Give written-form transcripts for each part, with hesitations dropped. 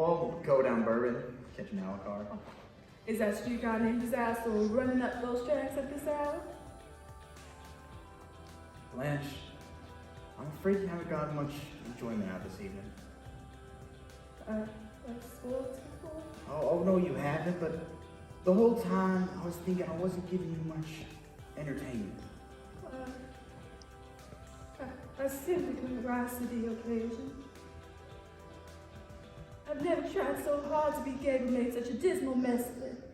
I'll go down Bourbon, catch an hour car. Is that streetcar named Disaster running up those tracks at this hour? Blanche, I'm afraid you haven't gotten much enjoyment out this evening. Like sports before? Oh, no, you haven't, but the whole time I was thinking I wasn't giving you much entertainment. I simply couldn't rise to the occasion. I've never tried so hard to be gay but made such a dismal mess of it.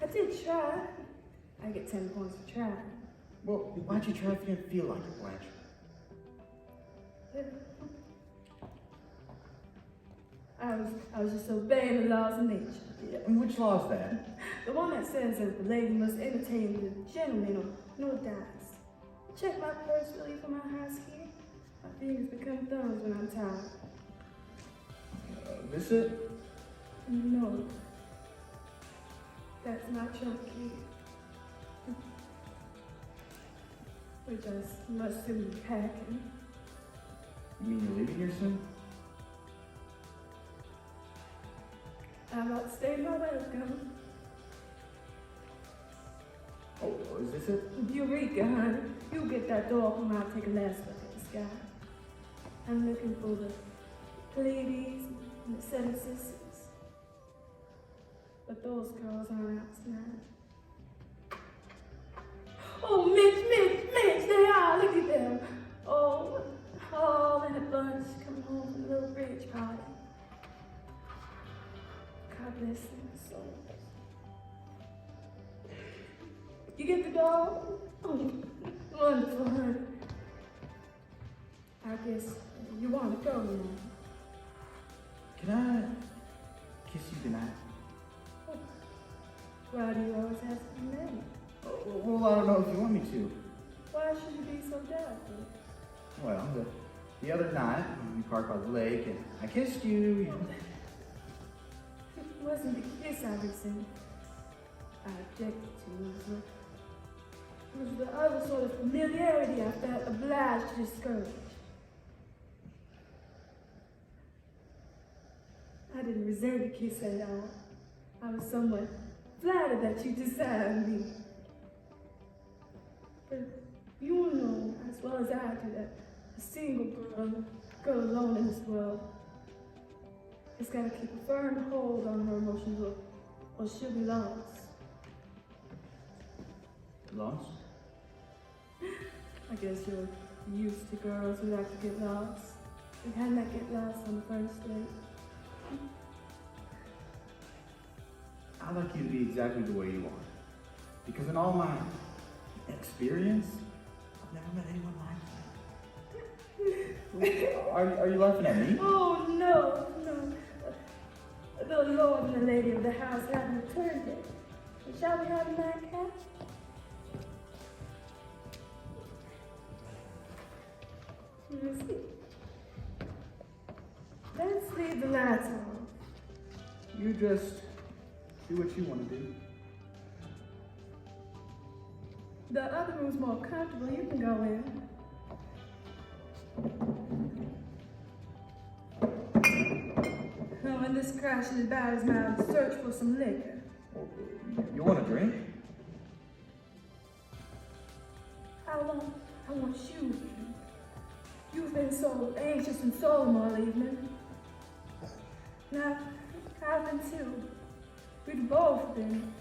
I did try. I get 10 points for trying. Well, why'd you try if you didn't feel like it, Blanche? I was just obeying the laws of nature. Yeah, and which law's that? The one that says that the lady must entertain the gentleman or no dice. Check my purse really for my house key. My fingers become thumbs when I'm tired. This it? No. That's my trunk key. Which I must soon be packing. You mean you're leaving here soon? I'm about to stay my welcome. Oh, is this it? Eureka, honey. You get that door when I take a last look at the sky. I'm looking for the Pleiades and the Seven Sisters. But those girls aren't out tonight. Oh, Mitch, they are. Look at them. Oh, all in a bunch coming home from the little bridge party. God bless them souls. You get the dog? Oh, wonderful, honey. I guess you want to go now. Can I kiss you goodnight? Why do you always ask me that? Well, I don't know if you want me to. Why should you be so doubtful? Well, the other night, we parked by the lake, and I kissed you. It wasn't the kiss I resent. I objected to. It was the other sort of familiarity I felt obliged to discourage. I didn't resent the kiss at all. I was somewhat flattered that you desired me. But you know as well as I do that a single girl alone in this world, has got to keep a firm hold on her emotions or she'll be lost. Lost? I guess you're used to girls who like to get lost. You cannot get lost on the first date. I'd like you to be exactly the way you are. Because in all my experience, I've never met anyone like you. Are you laughing at me? Oh, no. The Lord and the lady of the house haven't returned yet. Shall we have a nightcap? Let's see. Let's leave the lights on. You just do what you want to do. The other room's more comfortable. You can go in. Oh, and this crash is about as mad to search for some liquor. You want a drink? I want you. You've been so anxious and solemn all evening. Now, I've been too. We've both been.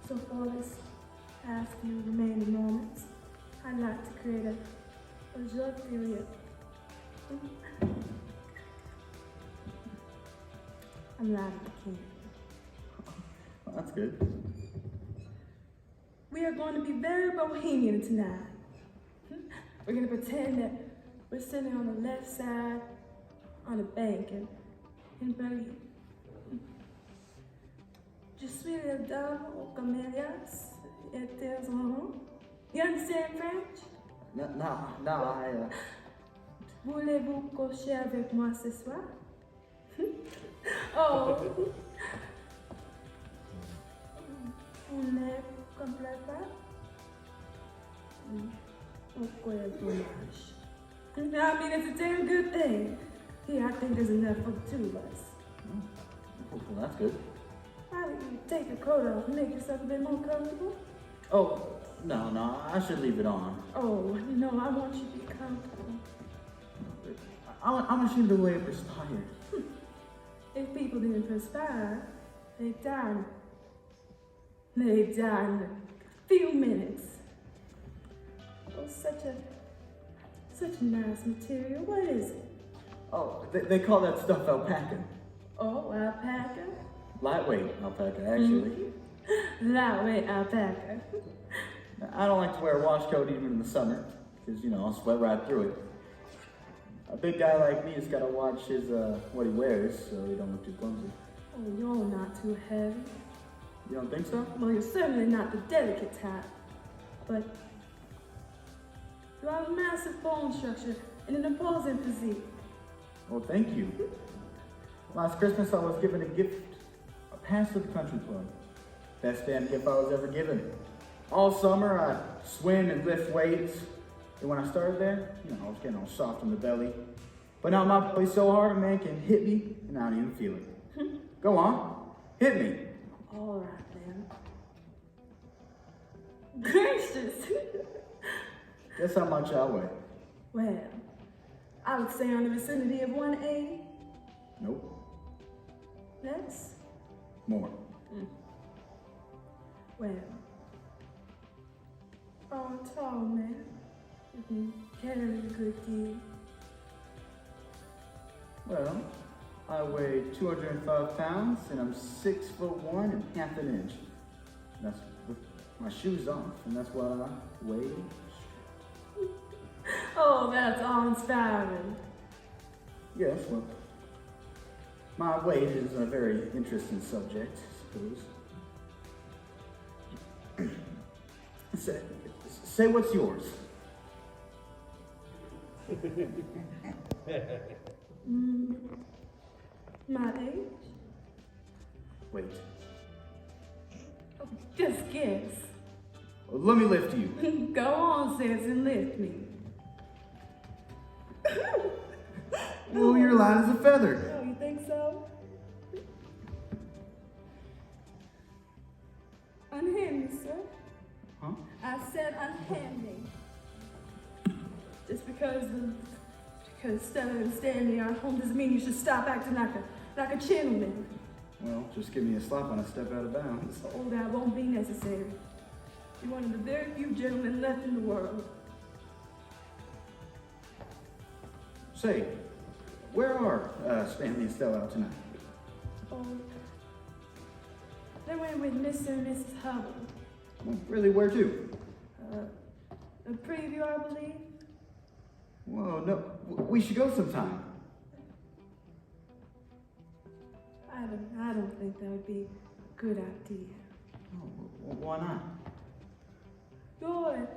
So for this past few remaining moments, I'd like to create a jeu period. I'm lighting the candle. Well, that's good. We are going to be very bohemian tonight. We're going to pretend that we're sitting on the left side on a bank in Berlin. Je suis la dame aux camélias et des oiseaux. You understand French? No, Voulez-vous coucher avec moi ce soir? Oh! On ne comprend pas? Pourquoi dommage? I mean, it's a damn good thing. Yeah, I think there's enough for the two of us. Well, that's good. Why don't you take your coat off and make yourself a bit more comfortable? Oh, no, I should leave it on. Oh, no, I want you to be comfortable. I'm ashamed of the way it perspired. If people didn't perspire, they'd die. They'd die in a few minutes. Oh, such a nice material. What is it? Oh, they call that stuff alpaca. Oh, alpaca? Lightweight alpaca, actually. Lightweight alpaca. I don't like to wear a wash coat even in the summer, because, I'll sweat right through it. A big guy like me has got to watch his, what he wears, so he don't look too clumsy. Oh, you're not too heavy. You don't think so? Well, you're certainly not the delicate type, but you have a massive bone structure and an imposing physique. Well, thank you. Last Christmas, I was given a gift, a pass to the country club. Best damn gift I was ever given. All summer, I swim and lift weights. And when I started there, I was getting all soft in the belly. But now my belly's so hard, a man can hit me, and I don't even feel it. Go on, hit me. All right, then. Gracious! Guess how much I weigh? Well, I would say on the vicinity of 180. Nope. Less? More. Well, oh, a tall man. You can carry a good deal. Well, I weigh 205 pounds, and I'm 6'1" and half an inch. That's with my shoes off, and that's why I weigh. Oh, that's awe-inspiring. Yes, well, my weight is a very interesting subject, I suppose. Say what's yours? My age? Wait. Oh, just guess. Well, let me lift you. Go on, sis, and lift me. Well, you're light as a feather. Oh, you think so? Unhand me, sir. Huh? I said unhand me. Just because Stella and Stanley are home doesn't mean you should stop acting like a gentleman. Well, just give me a slap when I step out of bounds. Oh, that won't be necessary. You're one of the very few gentlemen left in the world. Say, where are Stanley and Stella out tonight? Oh, they went with Mr. and Mrs. Hubble. Well, really, where to? A preview, I believe. Whoa, no, we should go sometime. I don't think that would be a good idea. Oh, why not? You're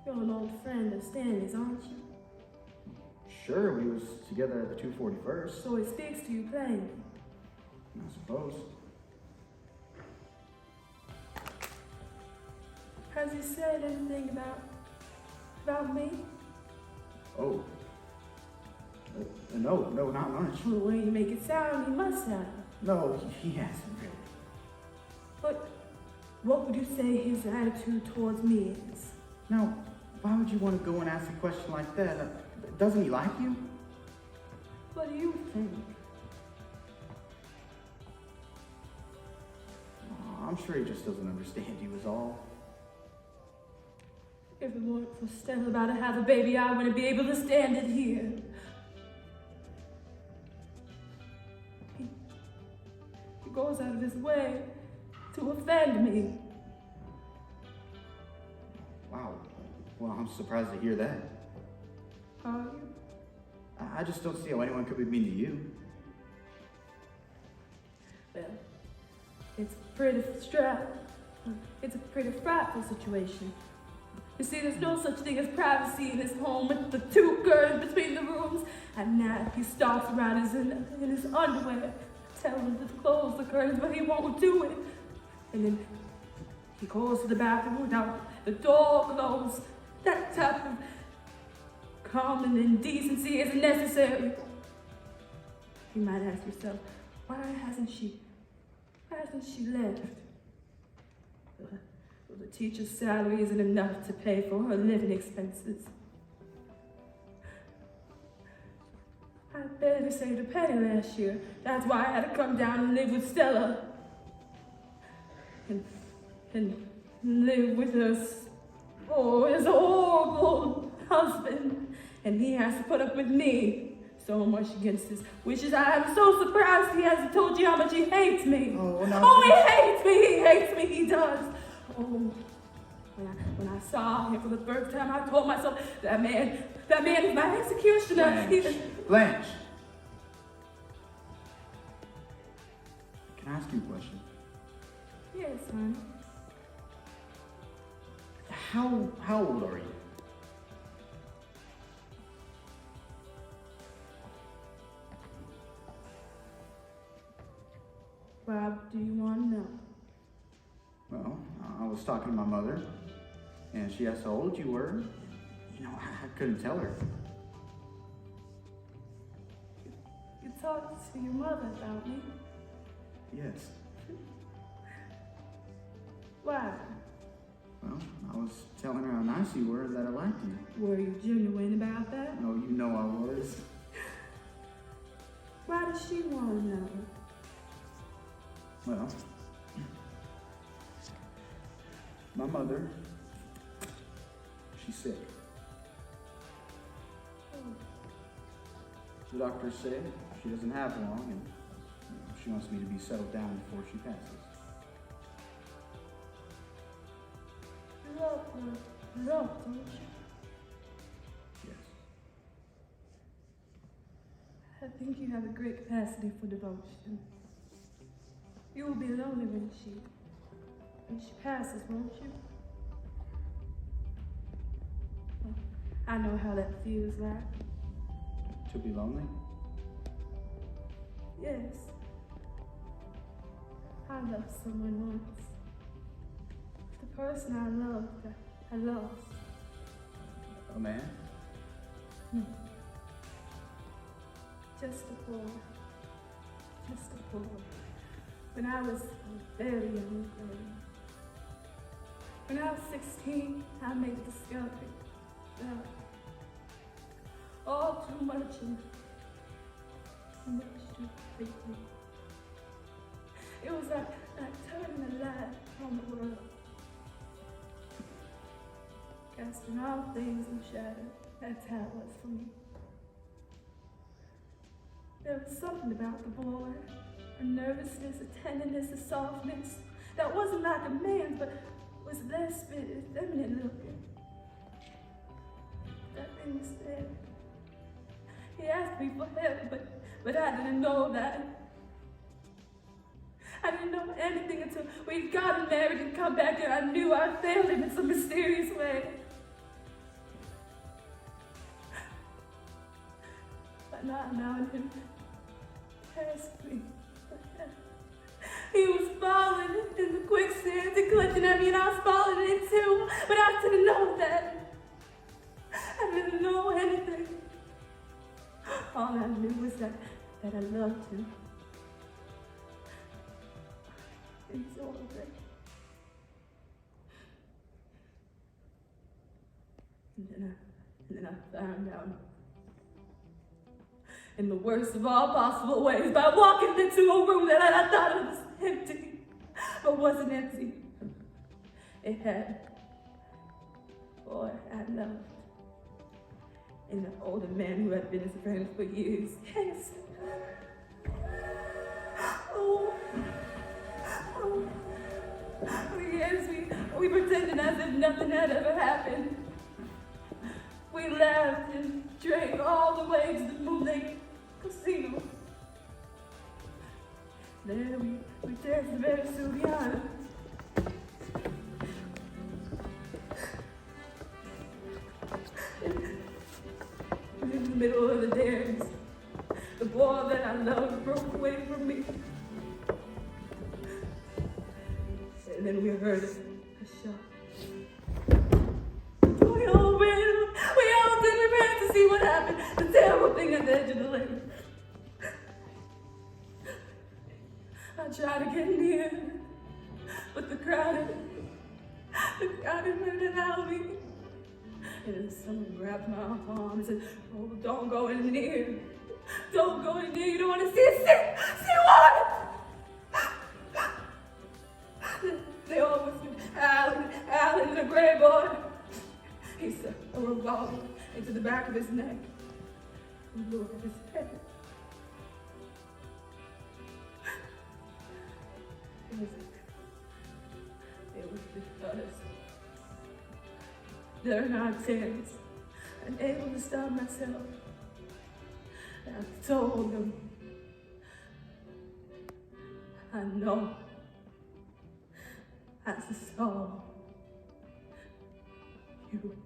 an old friend of Stanley's, aren't you? Sure, we was together at the 241st. So he speaks to you plainly. I suppose. Has he said anything about me? Oh. No, not much. Well, the way you make it sound, he must have. No, he hasn't really. But what would you say his attitude towards me is? Now, why would you want to go and ask a question like that? Doesn't he like you? What do you think? Oh, I'm sure he just doesn't understand you is all. If it weren't for Stella about to have a baby, I wouldn't be able to stand it here. He goes out of his way to offend me. Wow. Well, I'm surprised to hear that. Are you? I just don't see how anyone could be mean to you. Well, it's a pretty frightful situation. You see, there's no such thing as privacy in his home with the two curtains between the rooms. At night, he stalks around in his underwear, telling him to close the curtains, but he won't do it. And then he goes to the bathroom without the door closed. That type of common indecency isn't necessary. You might ask yourself, why hasn't she left? Well, the teacher's salary isn't enough to pay for her living expenses. I barely saved a penny last year. That's why I had to come down and live with Stella. And live with us. Oh, his horrible husband. And he has to put up with me. So much against his wishes. I am so surprised he hasn't told you how much he hates me. Oh, no. Oh, he hates me. He hates me. He does. Oh, when I saw him for the first time, I told myself, that man is my executioner. Blanche. Can I ask you a question? Yes, honey. How old are you? Bob, do you want to know? Well, I was talking to my mother, and she asked how old you were. You know, I couldn't tell her. You talked to your mother about me? Yes. Why? Well, I was telling her how nice you were, that I liked you. Were you genuine about that? Oh, you know I was. Why does she want to know? Well, my mother, she's sick. The doctors say she doesn't have long, and she wants me to be settled down before she passes. You love her, don't you? Yes. I think you have a great capacity for devotion. You will be lonely when she passes, won't you? Well, I know how that feels like. To be lonely? Yes. I loved someone once. The person I loved, I lost. A man? No. Just a boy. Just a boy. When I was a very young girl. When I was 16, I made the discovery that all too much and too much too quickly. It was like turning a light on the world. Casting all things in shadow. That's how it was for me. There was something about the boy. A nervousness, a tenderness, a softness that wasn't like a man's, but was less feminine looking. That thing was there. He asked me for help, but I didn't know that. I didn't know anything until we'd gotten married and come back, and I knew I failed him in some mysterious way. But now and him asked me. He was falling in the quicksand and clutching at me, and I was falling in too. But I didn't know that. I didn't know anything. All I knew was that I loved him. And so all of that. And then I found out. In the worst of all possible ways, by walking into a room that I thought was empty, but wasn't empty. It had a boy I loved, and an older man who had been his friend for years. Yes. Oh. Yes, we pretended as if nothing had ever happened. We laughed and drank all the way to the Moonlight Casino. There we danced very Subiana. In the middle of the dance, the boy that I loved broke away from me. And then we heard a shot. We all ran to see what happened. The terrible thing at the edge of the lake. tried to get near, but the crowd wouldn't allow me. And then someone grabbed my arm and said, "Oh, don't go in near. Don't go in near. You don't want to see what?" They all whispered, "Alan, the gray boy." He stuck a revolver into the back of his neck and blew up his head. It was because during our tears, unable to stop myself, I told them, "I know I saw you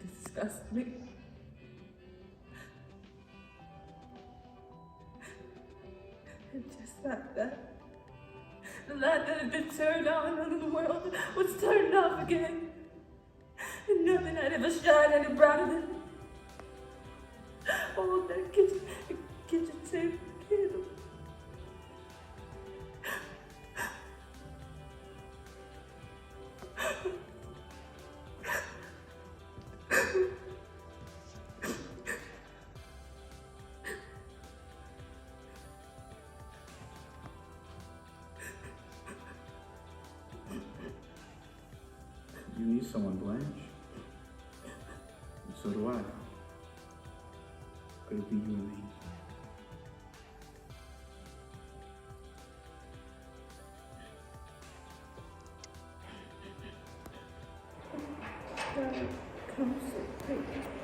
disgust me." And just like that, the light that had been turned on in the world was turned off again. And nothing had ever shined any brighter than all that kitchen table candle. You need someone, Blanche. And so do I. Could it be you and me? God comes so quick.